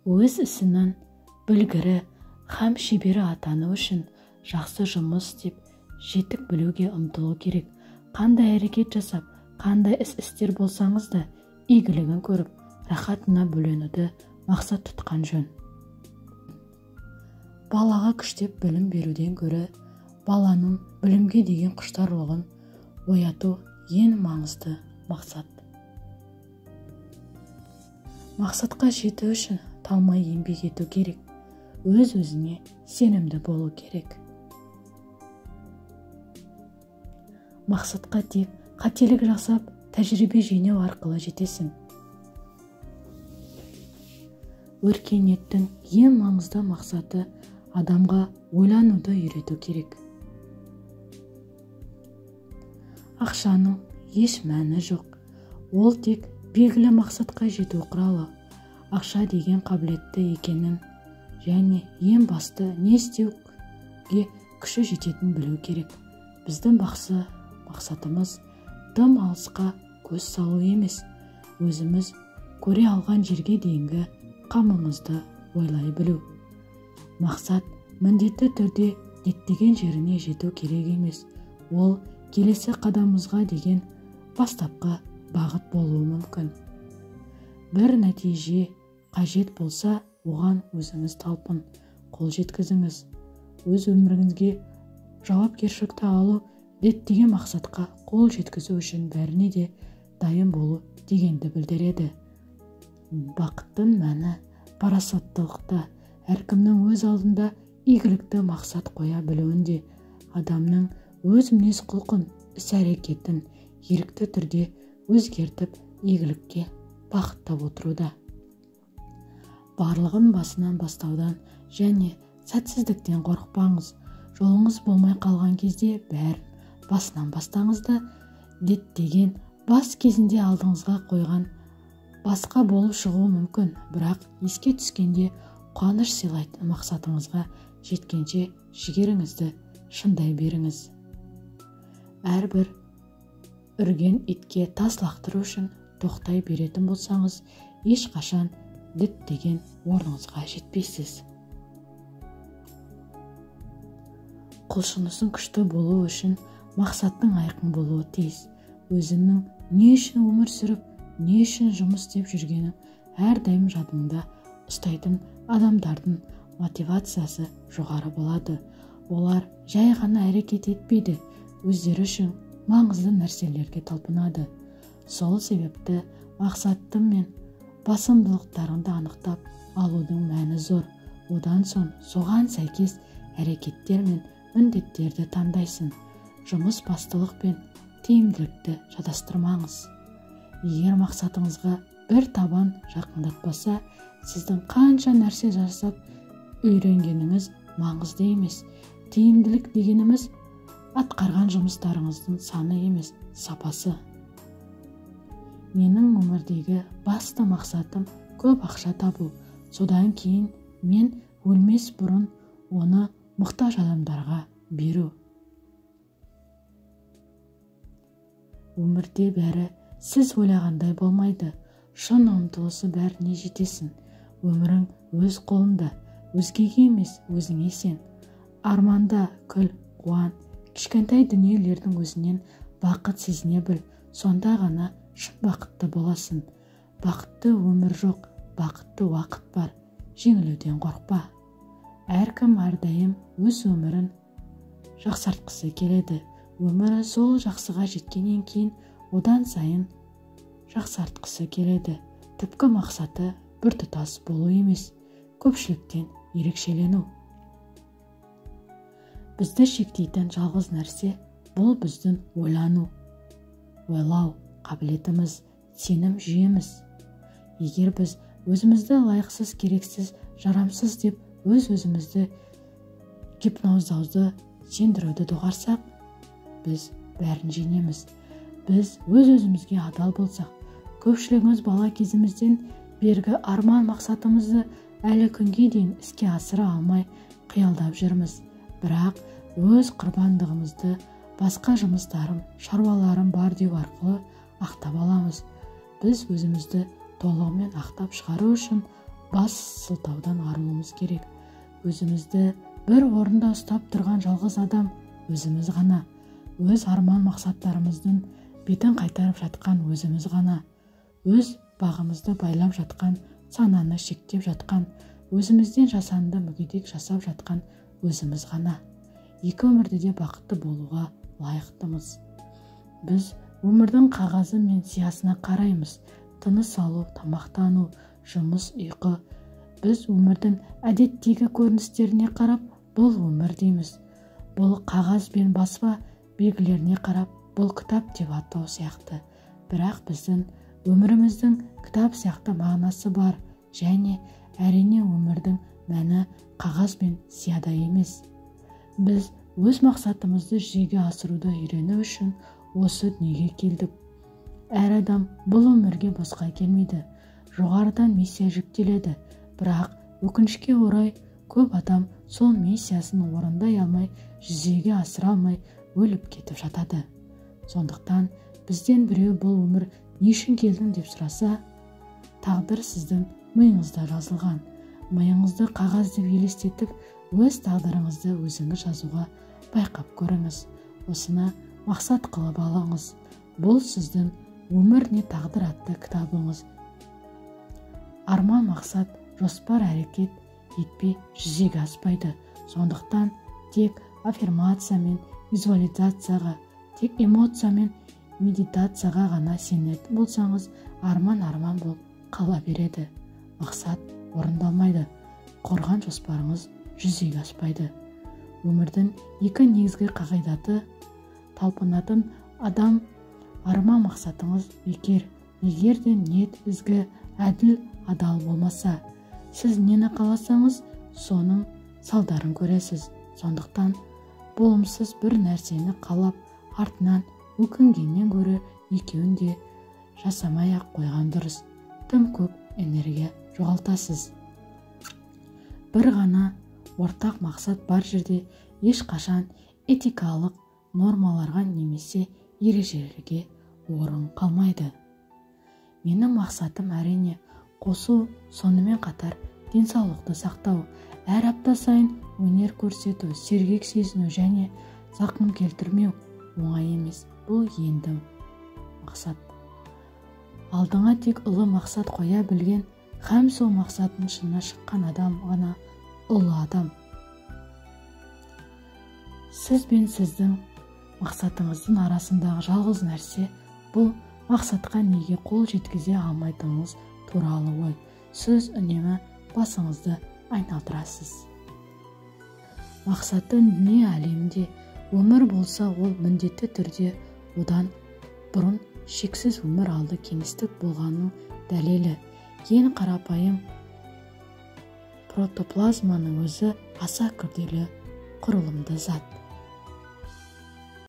өз ісінің білгірі һәм шебері атану үшін жақсы жұмыс істеп, жетік білуге ұмтылу керек. Қандай әрекет жасап, қандай істер болсаңыз да, игілігін көріп, рахатына бөленуді мақсат тұтқан жөн. Балаға күштеп білім беруден гөрі, баланың білімге деген құштарлығын ояту ең маңызды мақсат. Мақсатқа жету үшін талмай еңбек ету керек. Өз-өзіне сенімді болу керек. Мақсатқа тек қателік жасап, тәжірибе жинау арқылы жетесің. Өркениеттің ең маңызды мақсаты адамға ойлануды үйрету керек. Ақшаның еш мәні жоқ. Ол тек белгілі мақсатқа жету құралы. Ақша деген қабілетті екенін және ең басты не істеуге күші жететін білу керек. Біздің мақсатымыз тым алысқа көз салу емес, өзіміз көре алған жерге дейінгі қамымызды ойлай білу. Мақсат міндетті түрде діттеген жеріне жету керек емес. Ол келесі қадамымызға деген бастапқы бағыт болуы мүмкін. Бір нәтиже қажет болса, оған өзіңіз талпын, қол жеткізіңіз. Өз өміріңізге жауапкершілікті алу, діттеген мақсатқа қол жеткізу үшін бәріне де дайын болу дегенді білдіреді. Бақыттың мәні парасаттылықта, әркімнің өз алдында игілікті мақсат қоя білуінде, адамның өз мінез құлқын, іс-әрекетін ерікті түрде өзгертіп, игілікке бағыттап отыруда. Барлығын басынан бастаудан және сәтсіздіктен қорықпаңыз. Жолыңыз болмай қалған кезде бәрін басынан бастаңыз да, діттеген бас кезінде алдыңызға қойған басқа болып шығуы мүмкін, бірақ еске түскенде қуаныш сыйлайтын мақсатыңызға жеткенше жігеріңізді шыңдай беріңіз. Әрбір үрген итке тас лақтыру үшін тоқтай беретін болсаңыз, ешқашан діттеген орныңызға жетпейсіз. Құлшынысың күшті болу үшін мақсаттың айқын болуы тиіс. Өзіңнің не үшін өмір сүріп, не үшін жұмыс істеп жүргенің әрдайым жадыңда ұстайтын адамдардың мотивациясы жоғары болады. Олар жай ғана әрекет етпейді, өздері үшін маңызды нәрселерге талпынады. Сол себепті мақсатты мен басымдылықтарыңды анықтап алудың мәні зор. Одан соң соған сәйкес әрекеттер мен міндеттерді таңдайсың. Жұмыс бастылық пен тиімділікті шатастырмаңыз. Егер мақсатыңызға бір табан жақындатпаса, сіздің қанша нәрсе жасап үйренгеніңіз маңызды емес. Тиімділік дегеніміз атқарған жұмыстарыңыздың саны емес, сапасы. Менің өмірдегі басты мақсатым көп ақша табу. Содан кейін мен өлмес бұрын оны мұқтаж адамдарға беру. Өмірде бәрі сіз ойлағандай болмайды. Шын ұмтылысы бәріне жетесің. Өмірің өз қолында, өзгеге емес, өзіңе сен. Арманда күл, қуан, кішкентай дүниелердің өзінен бақыт сезіне біл. Сонда ғана шын бақытты боласың. Бақытты өмір жоқ, бақытты уақыт бар. Жеңілуден қорықпа. Әркім әрдайым өз өмірін жақсартқысы келеді. Өмірі сол жақсыға жеткеннен кейін одан сайын жақсартқысы келеді. Түпкі мақсаты біртұтас болу емес, көпшіліктен ерекшелену. Бізді шектейтін жалғыз нәрсе бұл біздің ойлау қабілетіміз, сенім жүйеміз. Егер біз өзімізді лайықсыз, керексіз, жарамсыз деп өз-өзімізді гипноздауды, сендіруді доғарсақ, біз бәрін жеңеміз. Біз өз-өзімізге адал болсақ, көпшілігіміз бала кезімізден бергі арман мақсатымызды әлі күнге дейін іске асыра алмай қиялдап жүрміз. Бірақ өз құрбандығымызды басқа жұмыстарым, шаруаларым бар деу арқылы ақтап аламыз. Біз өзімізді толығымен ақтап шығару үшін бас сылтаудан арылуымыз керек. Өзімізді бір орында ұстап тұрған жалғыз адам өзіміз ғана. Өз арман мақсаттарымыздың бетін қайтарып жатқан өзіміз ғана. Өз бағымызды байлап жатқан, сананы шектеп жатқан, өзімізден жасанды мүгедек жасап жатқан өзіміз ғана. Екі өмірде де бақытты болуға лайықтымыз. Біз өмірдің қағазы мен сиясына қараймыз. Тыныс алу, тамақтану, жұмыс, ұйқы. Біз өмірдің әдеттегі көріністеріне қарап, бұл өмір дейміз. Бұл қағаз бен баспа белгілеріне қарап, бұл кітап деп атау сияқты. Бірақ біздің өміріміздің кітап сияқты мағынасы бар, және әрине өмірдің мәні қағаз бен сияда емес. Біз өз мақсатымызды жүзеге асыруды үйрену үшін осы дүниеге келдік. Әр адам бұл өмірге босқа келмейді. Жоғарыдан миссия жүктеледі, бірақ өкінішке орай көп адам сол миссиясын орындай алмай, жүзеге асыра алмай өліп кетіп жатады. Сондықтан бізден біреу бұл өмір не үшін келдің деп сұраса, тағдыр сіздің миыңызда жазылған. Миыңызды қағаз деп елестетіп, өз тағдырыңызды өзіңіз жазуға байқап көріңіз. Осыны мақсат қылып алыңыз. Бұл сіздің өмір не тағдыр атты кітабыңыз. Арман, мақсат, жоспар әрекет етпей жүзеге аспайды. Сондықтан тек аффирмация мен визуализацияға, тек эмоция мен медитацияға ғана сенетін болсаңыз, арман болып қала береді. Мақсат орындалмайды. Құрған жоспарыңыз жүзеге аспайды. Өмірдің екі негізгі қағидаты: талпынатын адам, арман мақсатыңыз бекер. Егер де ниет ізгі, әділ, адал болмаса, сіз нені қаласаңыз, соның салдарын көресіз. Сондықтан болымсыз бір нәрсені қалап, артынан өкінгеннен гөрі екеуін де жасамай-ақ қойған дұрыс. Тым көп энергия жоғалтасыз. Бір ғана ортақ мақсат бар жерде ешқашан этикалық нормаларға немесе ережелерге орын қалмайды. Менің мақсатым әрине қосу, сонымен қатар денсаулықты сақтау, әр апта сайын өнер көрсету, сергек сезіну және зақым келтірмеу оңай емес. Бұл енді мақсат. Алдыңа тек ұлы мақсат қоя білген, һәм сол мақсаттың шыңына шыққан адам ғана ұлы адам. Сіз бен сіздің мақсатыңыздың арасындағы жалғыз нәрсе бұл мақсатқа неге қол жеткізе алмайтыныңыз туралы ой. Сіз үнемі басыңызды айналдырасыз. Мақсаты дүние әлемде өмір болса, ол міндетті түрде одан бұрын шексіз өмір алды кеңістік болғанның дәлелі. Ең қарапайым протоплазманың өзі аса күрделі құрылымды зат.